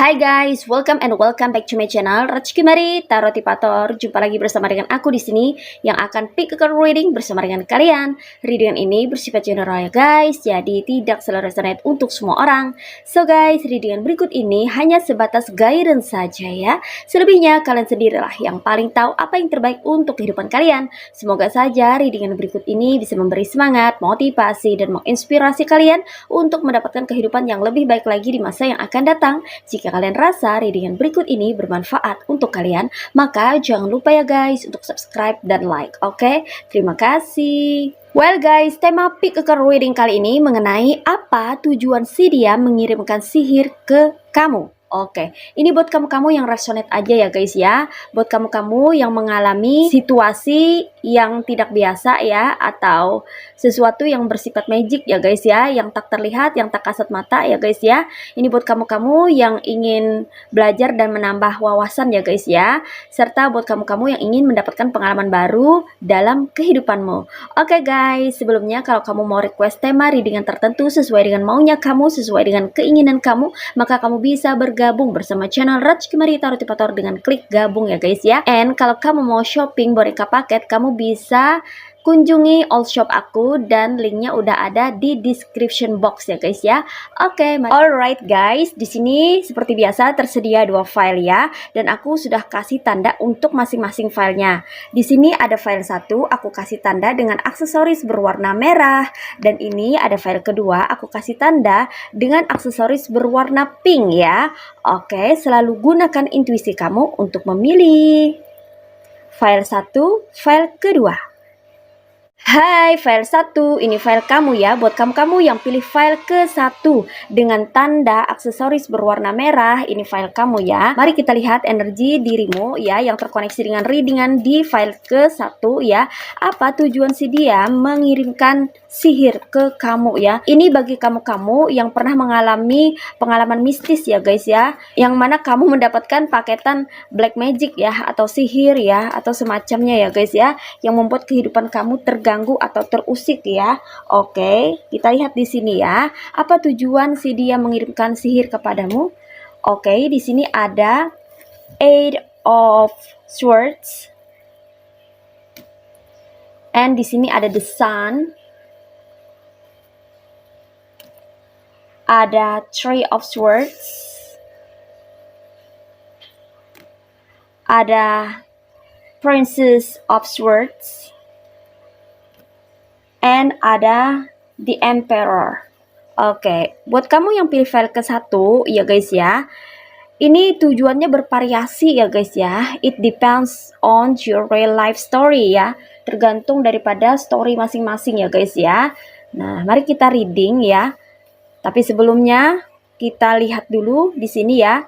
Hai guys, welcome back to my channel Rezeki Mari Tarot Tipator. Jumpa lagi bersama dengan aku di sini yang akan pick a card reading bersama dengan kalian. Reading ini bersifat general ya guys, jadi tidak selalu resonate untuk semua orang. So guys, reading berikut ini hanya sebatas guidance saja ya. Selebihnya kalian sendirilah yang paling tahu apa yang terbaik untuk kehidupan kalian. Semoga saja reading berikut ini bisa memberi semangat, motivasi, dan menginspirasi kalian untuk mendapatkan kehidupan yang lebih baik lagi di masa yang akan datang. Jika kalian rasa readingan berikut ini bermanfaat untuk kalian, maka jangan lupa ya guys untuk subscribe dan like, oke? Terima kasih. Well guys, tema pick a card reading kali ini mengenai apa tujuan si dia mengirimkan sihir ke kamu. Oke, ini buat kamu-kamu yang resonate aja ya guys ya. Buat kamu-kamu yang mengalami situasi yang tidak biasa ya, atau sesuatu yang bersifat magic ya guys ya, yang tak terlihat, yang tak kasat mata ya guys ya. Ini buat kamu-kamu yang ingin belajar dan menambah wawasan ya guys ya. Serta buat kamu-kamu yang ingin mendapatkan pengalaman baru dalam kehidupanmu. Oke guys, sebelumnya kalau kamu mau request tema readingan tertentu sesuai dengan maunya kamu, sesuai dengan keinginan kamu, maka kamu bisa bergabung bersama channel Rezeki Mari Tarot Tipator dengan klik gabung ya guys ya. And kalau kamu mau shopping boneka paket, kamu bisa kunjungi all shop aku dan linknya udah ada di description box ya guys ya. Oke, alright guys, di sini seperti biasa tersedia dua file ya, dan aku sudah kasih tanda untuk masing-masing filenya. Di sini ada file satu, aku kasih tanda dengan aksesoris berwarna merah, dan ini ada file kedua, aku kasih tanda dengan aksesoris berwarna pink ya. Oke, selalu gunakan intuisi kamu untuk memilih file satu, file kedua. Hai, file 1, ini file kamu ya. Buat kamu-kamu yang pilih file ke-1 dengan tanda aksesoris berwarna merah, ini file kamu ya. Mari kita lihat energi dirimu ya yang terkoneksi dengan readingan di file ke-1 ya. Apa tujuan si dia mengirimkan sihir ke kamu ya. Ini bagi kamu-kamu yang pernah mengalami pengalaman mistis ya guys ya, yang mana kamu mendapatkan paketan black magic ya, atau sihir ya, atau semacamnya ya guys ya, yang membuat kehidupan kamu terganggu atau terusik ya. Oke, kita lihat di sini ya. Apa tujuan si dia mengirimkan sihir kepadamu? Oke, di sini ada Eight of Swords. And di sini ada the Sun. Ada Three of Swords. Ada Princess of Swords. And ada The Emperor. Oke, buat kamu yang pilih file ke-1 ya guys ya, ini tujuannya bervariasi ya guys ya. It depends on your real life story ya, tergantung daripada story masing-masing ya guys ya. Nah, mari kita reading ya. Tapi sebelumnya kita lihat dulu di sini ya.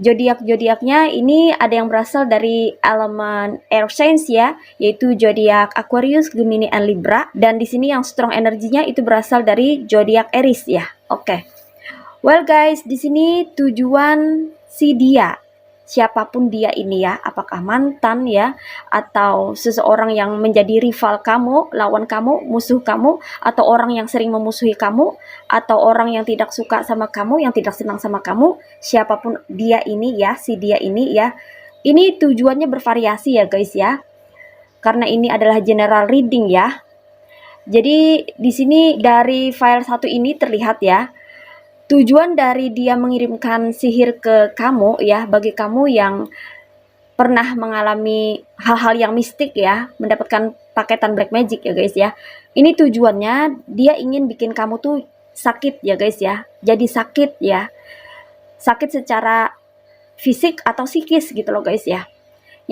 Zodiak-zodiaknya ini ada yang berasal dari elemen air signs ya, yaitu zodiak Aquarius, Gemini, and Libra. Dan di sini yang strong energinya itu berasal dari zodiak Aries ya. Oke. Well guys, di sini tujuan si dia, siapapun dia ini ya, apakah mantan ya, atau seseorang yang menjadi rival kamu, lawan kamu, musuh kamu, atau orang yang sering memusuhi kamu, atau orang yang tidak suka sama kamu, yang tidak senang sama kamu, siapapun dia ini ya, si dia ini ya, ini tujuannya bervariasi ya guys ya, karena ini adalah general reading ya. Jadi di sini dari file 1 ini terlihat ya, tujuan dari dia mengirimkan sihir ke kamu ya, bagi kamu yang pernah mengalami hal-hal yang mistik ya, mendapatkan paketan black magic ya guys ya. Ini tujuannya dia ingin bikin kamu tuh sakit ya guys ya. Jadi sakit ya. Sakit secara fisik atau psikis gitu loh guys ya.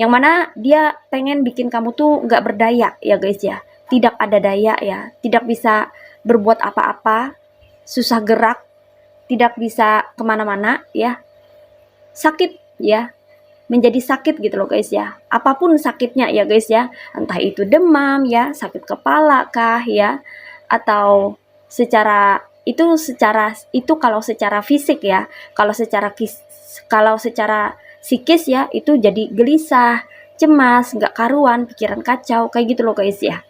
Yang mana dia pengen bikin kamu tuh nggak berdaya ya guys ya. Tidak ada daya ya. Tidak bisa berbuat apa-apa. Susah gerak. tidak bisa kemana-mana ya, sakit ya, menjadi sakit gitu loh guys ya, apapun sakitnya ya guys ya, entah itu demam ya, sakit kepala kah ya, atau secara itu kalau secara fisik ya, kalau secara psikis ya itu jadi gelisah, cemas, nggak karuan, pikiran kacau kayak gitu loh guys ya.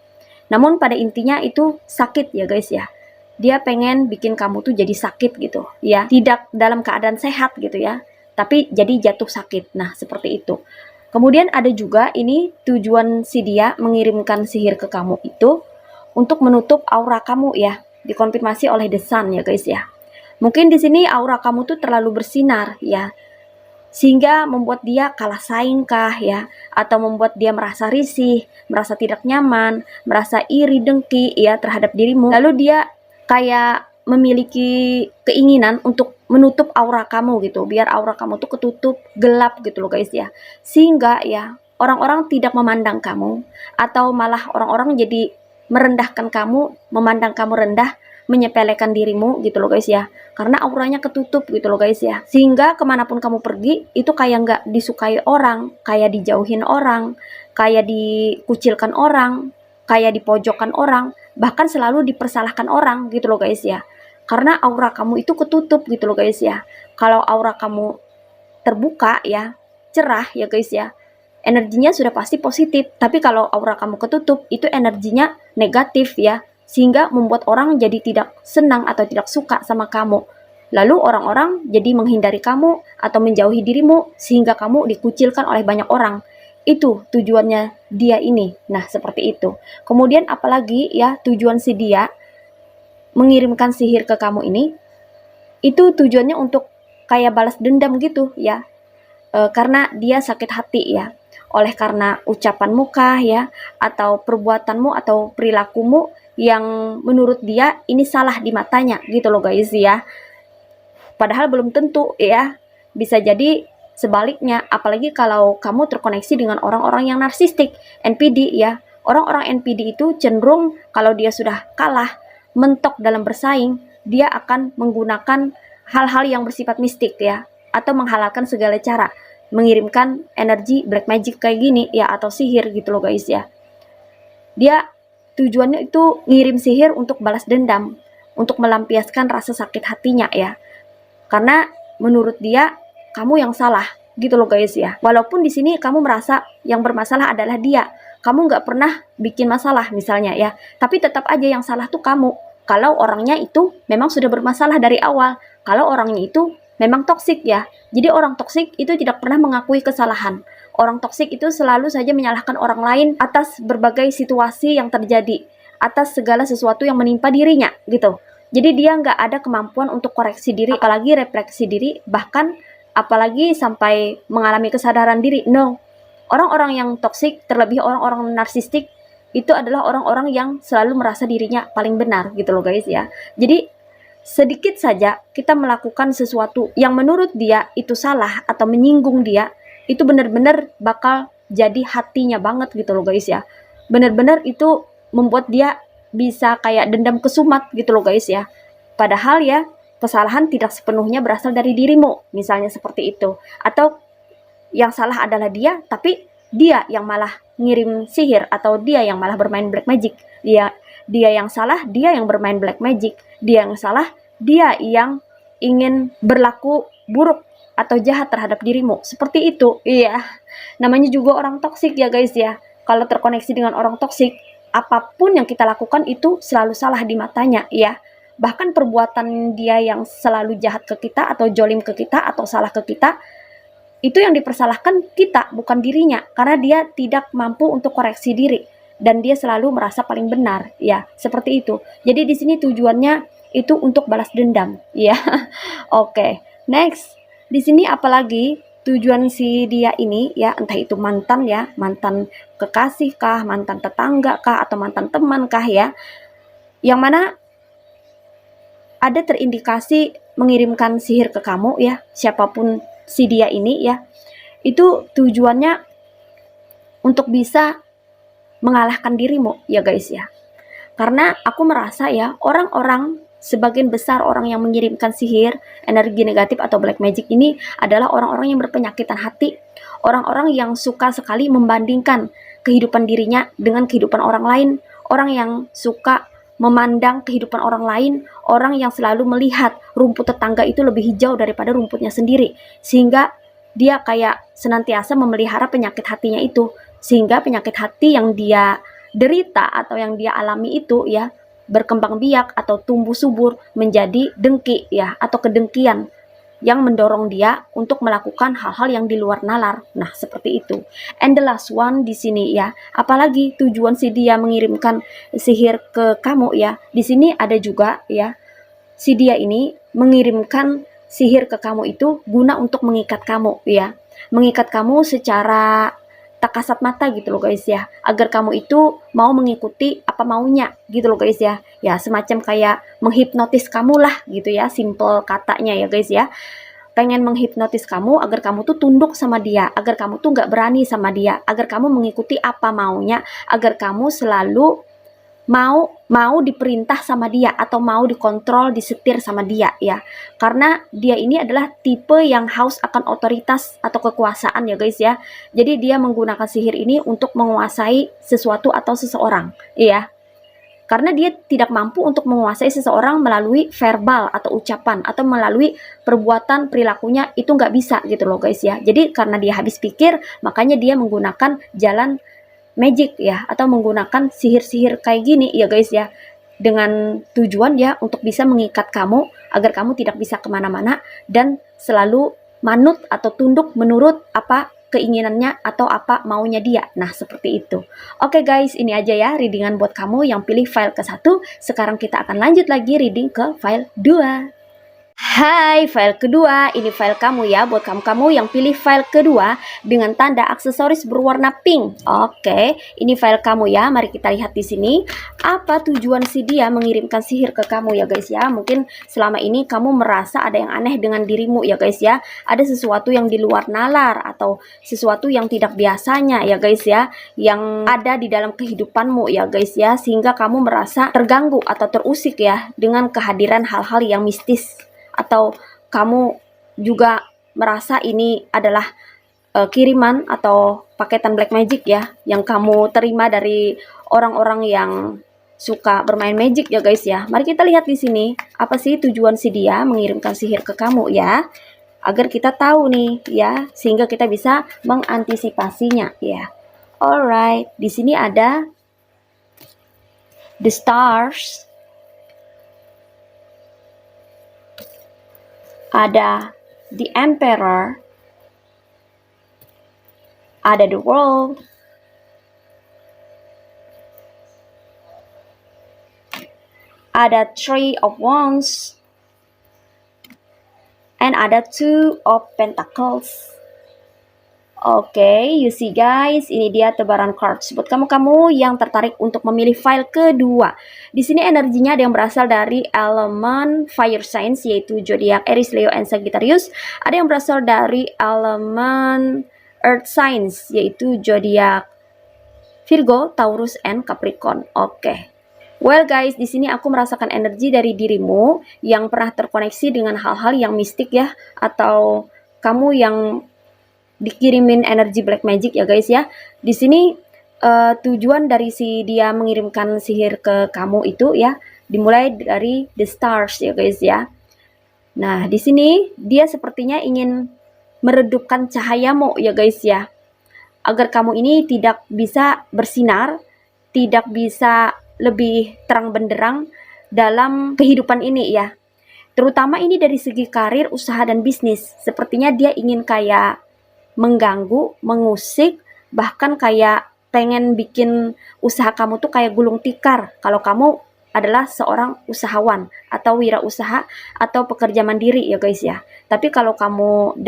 Namun pada intinya itu sakit ya guys ya. Dia pengen bikin kamu tuh jadi sakit gitu ya. Tidak dalam keadaan sehat gitu ya. Tapi jadi jatuh sakit. Nah, seperti itu. Kemudian ada juga ini tujuan si dia mengirimkan sihir ke kamu itu untuk menutup aura kamu ya. Dikonfirmasi oleh The Sun ya guys ya. Mungkin di sini aura kamu tuh terlalu bersinar ya, sehingga membuat dia kalah saing kah ya, atau membuat dia merasa risih, merasa tidak nyaman, merasa iri dengki ya terhadap dirimu. Lalu dia kayak memiliki keinginan untuk menutup aura kamu gitu, biar aura kamu tuh ketutup, gelap gitu loh guys ya, sehingga ya orang-orang tidak memandang kamu, atau malah orang-orang jadi merendahkan kamu, memandang kamu rendah, menyepelekan dirimu gitu loh guys ya, karena auranya ketutup gitu loh guys ya, sehingga kemanapun kamu pergi itu kayak nggak disukai orang, kayak dijauhin orang, kayak dikucilkan orang, kayak dipojokkan orang, bahkan selalu dipersalahkan orang gitu loh guys ya, karena aura kamu itu ketutup gitu loh guys ya. Kalau aura kamu terbuka ya, cerah ya guys ya, energinya sudah pasti positif. Tapi kalau aura kamu ketutup itu energinya negatif ya, sehingga membuat orang jadi tidak senang atau tidak suka sama kamu. Lalu orang-orang jadi menghindari kamu atau menjauhi dirimu, sehingga kamu dikucilkan oleh banyak orang. Itu tujuannya dia ini. Nah, seperti itu. Kemudian apalagi ya tujuan si dia mengirimkan sihir ke kamu ini, itu tujuannya untuk kayak balas dendam gitu ya. Karena dia sakit hati ya, oleh karena ucapanmu kah ya, atau perbuatanmu atau perilakumu yang menurut dia ini salah di matanya gitu loh guys ya. Padahal belum tentu ya, bisa jadi sebaliknya, apalagi kalau kamu terkoneksi dengan orang-orang yang narsistik, NPD ya. Orang-orang NPD itu cenderung kalau dia sudah kalah, mentok dalam bersaing, dia akan menggunakan hal-hal yang bersifat mistik ya, atau menghalalkan segala cara, mengirimkan energi black magic kayak gini ya, atau sihir gitu loh guys ya. Dia tujuannya itu ngirim sihir untuk balas dendam, untuk melampiaskan rasa sakit hatinya ya, karena menurut dia kamu yang salah gitu loh guys ya. Walaupun di sini kamu merasa yang bermasalah adalah dia, kamu nggak pernah bikin masalah misalnya ya, tapi tetap aja yang salah tuh kamu. Kalau orangnya itu memang sudah bermasalah dari awal, kalau orangnya itu memang toksik ya. Jadi orang toksik itu tidak pernah mengakui kesalahan. Orang toksik itu selalu saja menyalahkan orang lain atas berbagai situasi yang terjadi, atas segala sesuatu yang menimpa dirinya gitu. Jadi dia nggak ada kemampuan untuk koreksi diri, apalagi refleksi diri, bahkan apalagi sampai mengalami kesadaran diri. No, orang-orang yang toksik, terlebih orang-orang narsistik, itu adalah orang-orang yang selalu merasa dirinya paling benar gitu loh guys ya. Jadi sedikit saja kita melakukan sesuatu yang menurut dia itu salah atau menyinggung dia, itu benar-benar bakal jadi hatinya banget gitu loh guys ya. Benar-benar itu membuat dia bisa kayak dendam kesumat gitu loh guys ya. Padahal ya kesalahan tidak sepenuhnya berasal dari dirimu, misalnya seperti itu. Atau yang salah adalah dia, tapi dia yang malah ngirim sihir, atau dia yang malah bermain black magic. Dia yang salah, dia yang bermain black magic. Dia yang salah, dia yang ingin berlaku buruk atau jahat terhadap dirimu. Seperti itu. Iya. Namanya juga orang toksik ya guys ya. Kalau terkoneksi dengan orang toksik, apapun yang kita lakukan itu selalu salah di matanya ya. Bahkan perbuatan dia yang selalu jahat ke kita, atau jolim ke kita, atau salah ke kita, itu yang dipersalahkan kita, bukan dirinya, karena dia tidak mampu untuk koreksi diri dan dia selalu merasa paling benar ya, seperti itu. Jadi di sini tujuannya itu untuk balas dendam ya. Oke, next. Di sini apalagi tujuan si dia ini ya, entah itu mantan ya, mantan kekasih kah, mantan tetangga kah, atau mantan teman kah ya, yang mana ada terindikasi mengirimkan sihir ke kamu ya, siapapun si dia ini ya, itu tujuannya untuk bisa mengalahkan dirimu ya guys ya. Karena aku merasa ya, orang-orang sebagian besar orang yang mengirimkan sihir, energi negatif atau black magic ini adalah orang-orang yang berpenyakitan hati, orang-orang yang suka sekali membandingkan kehidupan dirinya dengan kehidupan orang lain, orang yang suka memandang kehidupan orang lain, orang yang selalu melihat rumput tetangga itu lebih hijau daripada rumputnya sendiri, sehingga dia kayak senantiasa memelihara penyakit hatinya itu, sehingga penyakit hati yang dia derita atau yang dia alami itu ya berkembang biak atau tumbuh subur menjadi dengki ya atau kedengkian yang mendorong dia untuk melakukan hal-hal yang di luar nalar. Nah, seperti itu. And the last one di sini ya, apalagi tujuan si dia mengirimkan sihir ke kamu ya. Di sini ada juga ya, si dia ini mengirimkan sihir ke kamu itu guna untuk mengikat kamu ya. Mengikat kamu secara tak kasat mata gitu loh guys ya, agar kamu itu mau mengikuti apa maunya gitu loh guys ya. Ya semacam kayak menghipnotis kamu lah gitu ya, simple katanya ya guys ya. Pengen menghipnotis kamu agar kamu tuh tunduk sama dia, agar kamu tuh nggak berani sama dia, agar kamu mengikuti apa maunya, agar kamu selalu mau diperintah sama dia atau mau dikontrol, disetir sama dia ya. Karena dia ini adalah tipe yang haus akan otoritas atau kekuasaan ya guys ya. Jadi dia menggunakan sihir ini untuk menguasai sesuatu atau seseorang ya. Karena dia tidak mampu untuk menguasai seseorang melalui verbal atau ucapan atau melalui perbuatan perilakunya, itu nggak bisa gitu loh guys ya. Jadi karena dia habis pikir, makanya dia menggunakan jalan magic ya, atau menggunakan sihir-sihir kayak gini ya guys ya, dengan tujuan ya untuk bisa mengikat kamu agar kamu tidak bisa kemana-mana dan selalu manut atau tunduk menurut apa keinginannya atau apa maunya dia. Nah seperti itu. Oke guys, ini aja ya readingan buat kamu yang pilih file ke-1. Sekarang kita akan lanjut lagi reading ke file 2. Hai, file kedua, ini file kamu ya, buat kamu yang pilih file kedua dengan tanda aksesoris berwarna pink. Oke, ini file kamu ya, mari kita lihat di sini. Apa tujuan si dia mengirimkan sihir ke kamu ya guys ya. Mungkin selama ini kamu merasa ada yang aneh dengan dirimu ya guys ya. Ada sesuatu yang di luar nalar atau sesuatu yang tidak biasanya ya guys ya, yang ada di dalam kehidupanmu ya guys ya. Sehingga kamu merasa terganggu atau terusik ya dengan kehadiran hal-hal yang mistis. Atau kamu juga merasa ini adalah kiriman atau paketan black magic ya yang kamu terima dari orang-orang yang suka bermain magic ya guys ya. Mari kita lihat di sini apa sih tujuan si dia mengirimkan sihir ke kamu ya, agar kita tahu nih ya, sehingga kita bisa mengantisipasinya ya. Alright, di sini ada the stars, ada the emperor, ada the world, ada three of wands, and ada two of pentacles. Oke, you see guys, ini dia tebaran cards buat kamu yang tertarik untuk memilih file kedua. Di sini energinya ada yang berasal dari elemen fire signs yaitu zodiak Aries, Leo, and Sagittarius. Ada yang berasal dari elemen earth signs yaitu zodiak Virgo, Taurus, and Capricorn. Oke. Well guys, di sini aku merasakan energi dari dirimu yang pernah terkoneksi dengan hal-hal yang mistik ya, atau kamu yang dikirimin energi black magic ya guys ya. Di sini tujuan dari si dia mengirimkan sihir ke kamu itu ya dimulai dari the stars ya guys ya. Nah, di sini dia sepertinya ingin meredupkan cahayamu ya guys ya, agar kamu ini tidak bisa bersinar, tidak bisa lebih terang benderang dalam kehidupan ini ya. Terutama ini dari segi karir, usaha, dan bisnis. Sepertinya dia ingin kayak mengganggu, mengusik, bahkan kayak pengen bikin usaha kamu tuh kayak gulung tikar kalau kamu adalah seorang usahawan atau wirausaha atau pekerja mandiri ya guys ya. Tapi kalau kamu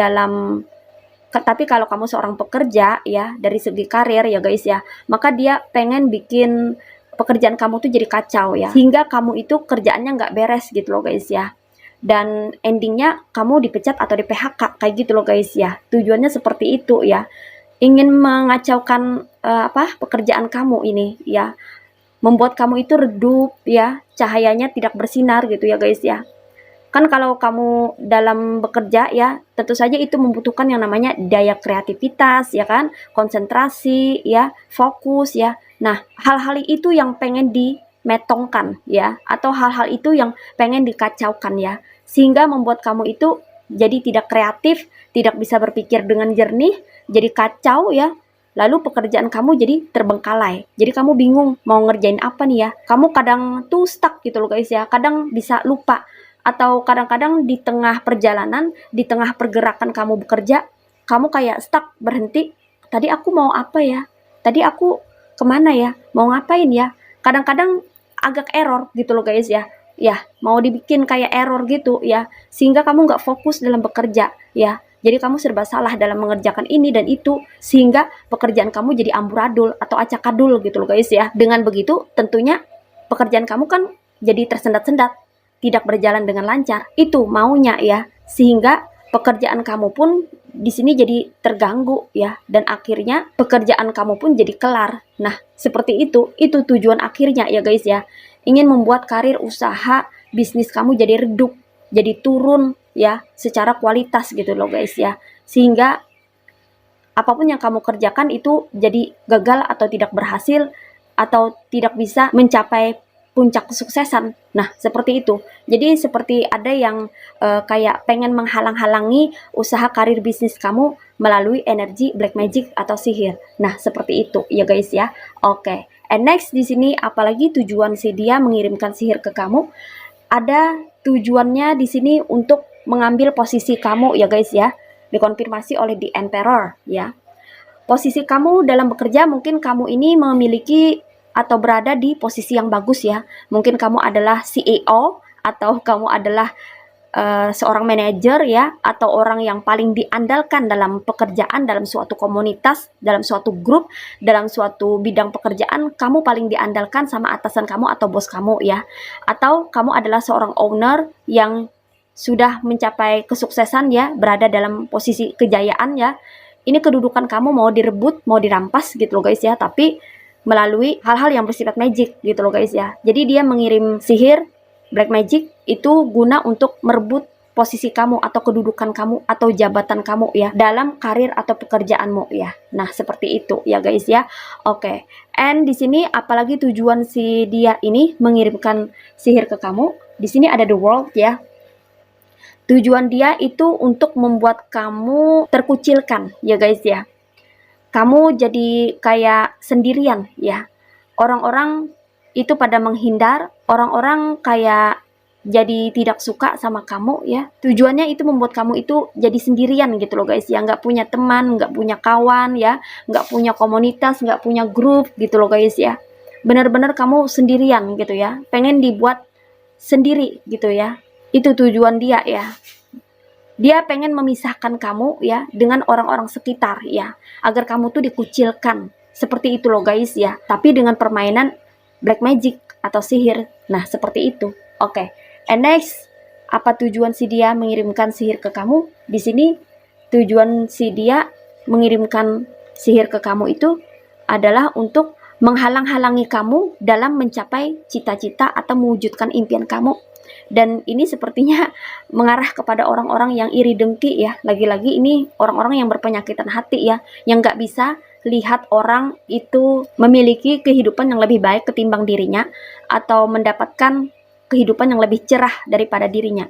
seorang pekerja ya, dari segi karir ya guys ya, maka dia pengen bikin pekerjaan kamu tuh jadi kacau ya, sehingga kamu itu kerjaannya nggak beres gitu loh guys ya. Dan endingnya kamu dipecat atau di PHK kayak gitu loh guys ya. Tujuannya seperti itu ya, ingin mengacaukan pekerjaan kamu ini ya, membuat kamu itu redup ya, cahayanya tidak bersinar gitu ya guys ya. Kan kalau kamu dalam bekerja ya, tentu saja itu membutuhkan yang namanya daya kreativitas ya kan, konsentrasi ya, fokus ya. Nah, hal-hal itu yang pengen dimetongkan ya, atau hal-hal itu yang pengen dikacaukan ya, sehingga membuat kamu itu jadi tidak kreatif, tidak bisa berpikir dengan jernih, jadi kacau ya. Lalu pekerjaan kamu jadi terbengkalai. Jadi kamu bingung mau ngerjain apa nih ya. Kamu kadang tuh stuck gitu loh guys ya. Kadang bisa lupa, atau kadang-kadang di tengah perjalanan, di tengah pergerakan kamu bekerja, kamu kayak stuck, berhenti. Tadi aku mau apa ya? Tadi aku kemana ya? Mau ngapain ya? Kadang-kadang agak error gitu loh guys ya. Ya, mau dibikin kayak error gitu ya, sehingga kamu nggak fokus dalam bekerja ya. Jadi kamu serba salah dalam mengerjakan ini dan itu, sehingga pekerjaan kamu jadi amburadul atau acakadul gitu loh guys ya. Dengan begitu tentunya pekerjaan kamu kan jadi tersendat-sendat, tidak berjalan dengan lancar. Itu maunya ya, sehingga pekerjaan kamu pun di sini jadi terganggu ya, dan akhirnya pekerjaan kamu pun jadi kelar. Nah, seperti itu tujuan akhirnya ya guys ya. Ingin membuat karir usaha bisnis kamu jadi redup, jadi turun ya secara kualitas gitu loh guys ya. Sehingga apapun yang kamu kerjakan itu jadi gagal atau tidak berhasil, atau tidak bisa mencapai puncak kesuksesan. Nah, seperti itu. Jadi seperti ada yang kayak pengen menghalang-halangi usaha karir bisnis kamu melalui energi black magic atau sihir. Nah, seperti itu ya guys ya. Oke. And next di sini apalagi tujuan si dia mengirimkan sihir ke kamu? Ada tujuannya di sini untuk mengambil posisi kamu ya guys ya. Dikonfirmasi oleh The Emperor ya. Posisi kamu dalam bekerja, mungkin kamu ini memiliki atau berada di posisi yang bagus ya. Mungkin kamu adalah CEO, atau kamu adalah seorang manajer ya, atau orang yang paling diandalkan dalam pekerjaan, dalam suatu komunitas, dalam suatu grup, dalam suatu bidang pekerjaan. Kamu paling diandalkan sama atasan kamu atau bos kamu ya. Atau kamu adalah seorang owner yang sudah mencapai kesuksesan ya, berada dalam posisi kejayaan ya. Ini kedudukan kamu mau direbut, mau dirampas gitu loh guys ya, tapi melalui hal-hal yang bersifat magic gitu loh guys ya. Jadi dia mengirim sihir black magic itu guna untuk merebut posisi kamu atau kedudukan kamu atau jabatan kamu ya dalam karir atau pekerjaanmu ya. Nah, seperti itu ya guys ya. Oke. And di sini apalagi tujuan si dia ini mengirimkan sihir ke kamu? Di sini ada the world ya. Tujuan dia itu untuk membuat kamu terkucilkan ya guys ya. Kamu jadi kayak sendirian ya. Orang-orang itu pada menghindar, orang-orang kayak jadi tidak suka sama kamu ya. Tujuannya itu membuat kamu itu jadi sendirian gitu loh guys ya. Nggak punya teman, nggak punya kawan ya, nggak punya komunitas, nggak punya grup gitu loh guys ya. Benar-benar kamu sendirian gitu ya. Pengen dibuat sendiri gitu ya. Itu tujuan dia ya. Dia pengen memisahkan kamu ya dengan orang-orang sekitar ya, agar kamu tuh dikucilkan. Seperti itu loh guys ya. Tapi dengan permainan black magic atau sihir. Nah, seperti itu. Oke. And next, apa tujuan si dia mengirimkan sihir ke kamu? Di sini tujuan si dia mengirimkan sihir ke kamu itu adalah untuk menghalang-halangi kamu dalam mencapai cita-cita atau mewujudkan impian kamu. Dan ini sepertinya mengarah kepada orang-orang yang iri dengki ya. Lagi-lagi ini orang-orang yang berpenyakitan hati ya, yang nggak bisa lihat orang itu memiliki kehidupan yang lebih baik ketimbang dirinya, atau mendapatkan kehidupan yang lebih cerah daripada dirinya.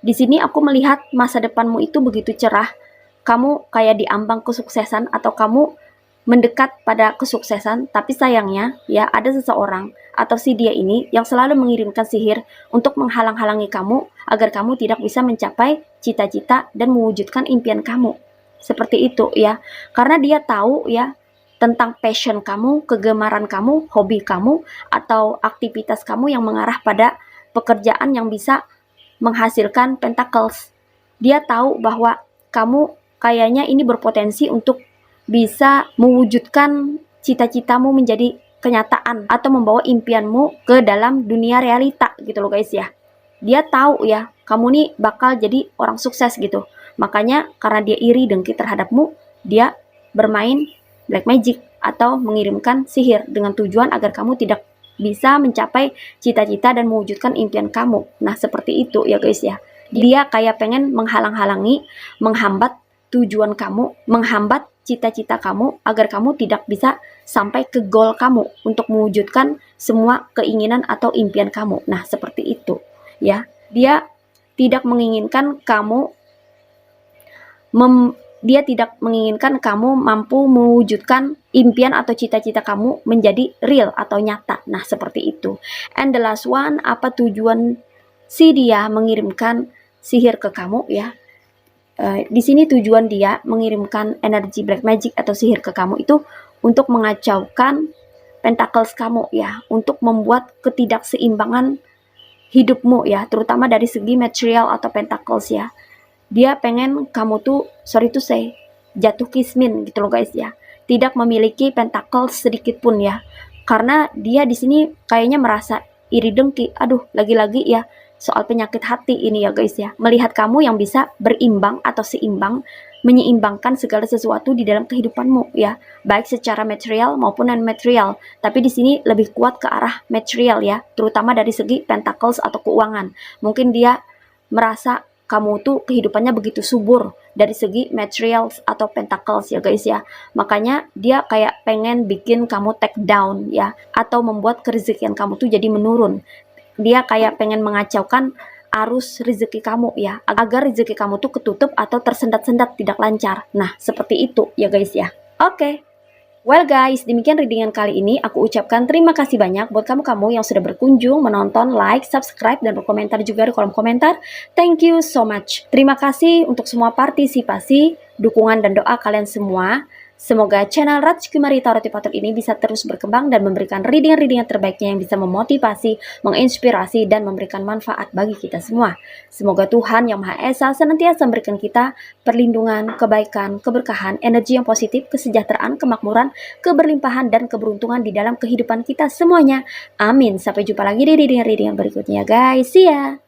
Di sini aku melihat masa depanmu itu begitu cerah. Kamu kayak diambang kesuksesan, atau kamu mendekat pada kesuksesan, tapi sayangnya ya ada seseorang atau si dia ini yang selalu mengirimkan sihir untuk menghalang-halangi kamu agar kamu tidak bisa mencapai cita-cita dan mewujudkan impian kamu. Seperti itu ya. Karena dia tahu ya tentang passion kamu, kegemaran kamu, hobi kamu, atau aktivitas kamu yang mengarah pada pekerjaan yang bisa menghasilkan pentacles. Dia tahu bahwa kamu kayaknya ini berpotensi untuk bisa mewujudkan cita-citamu menjadi kenyataan atau membawa impianmu ke dalam dunia realita gitu loh guys ya. Dia tahu ya kamu nih bakal jadi orang sukses gitu. Makanya karena dia iri dengki terhadapmu, dia bermain black magic atau mengirimkan sihir dengan tujuan agar kamu tidak bisa mencapai cita-cita dan mewujudkan impian kamu. Nah, seperti itu ya guys ya. Dia kayak pengen menghalang-halangi, menghambat tujuan kamu, menghambat cita-cita kamu agar kamu tidak bisa sampai ke goal kamu untuk mewujudkan semua keinginan atau impian kamu. Nah, seperti itu ya. Dia tidak menginginkan kamu mampu mewujudkan impian atau cita-cita kamu menjadi real atau nyata. Nah, seperti itu. And the last one, apa tujuan si dia mengirimkan sihir ke kamu ya? Di sini tujuan dia mengirimkan energi black magic atau sihir ke kamu itu untuk mengacaukan pentacles kamu ya, untuk membuat ketidakseimbangan hidupmu ya, terutama dari segi material atau pentacles ya. Dia pengen kamu tuh, sorry to say, jatuh kismin gitu loh guys ya. Tidak memiliki pentacle sedikit pun ya. Karena dia di sini kayaknya merasa iri dengki. Aduh, lagi-lagi ya soal penyakit hati ini ya guys ya. Melihat kamu yang bisa berimbang atau seimbang, menyeimbangkan segala sesuatu di dalam kehidupanmu ya, baik secara material maupun non material. Tapi di sini lebih kuat ke arah material ya, terutama dari segi pentacles atau keuangan. Mungkin dia merasa kamu tuh kehidupannya begitu subur dari segi materials atau pentacles ya guys ya. Makanya dia kayak pengen bikin kamu take down ya, atau membuat kerezekian kamu tuh jadi menurun. Dia kayak pengen mengacaukan arus rezeki kamu ya, agar rezeki kamu tuh ketutup atau tersendat-sendat, tidak lancar. Nah, seperti itu ya guys ya. Oke. Well guys, demikian readingan kali ini. Aku ucapkan terima kasih banyak buat kamu-kamu yang sudah berkunjung, menonton, like, subscribe, dan berkomentar juga di kolom komentar. Thank you so much. Terima kasih untuk semua partisipasi, dukungan, dan doa kalian semua. Semoga channel Ratch Kumari Tarot Tipatok ini bisa terus berkembang dan memberikan readingan-readingan terbaiknya yang bisa memotivasi, menginspirasi, dan memberikan manfaat bagi kita semua. Semoga Tuhan Yang Maha Esa senantiasa memberikan kita perlindungan, kebaikan, keberkahan, energi yang positif, kesejahteraan, kemakmuran, keberlimpahan, dan keberuntungan di dalam kehidupan kita semuanya. Amin. Sampai jumpa lagi di readingan-readingan berikutnya guys. See ya!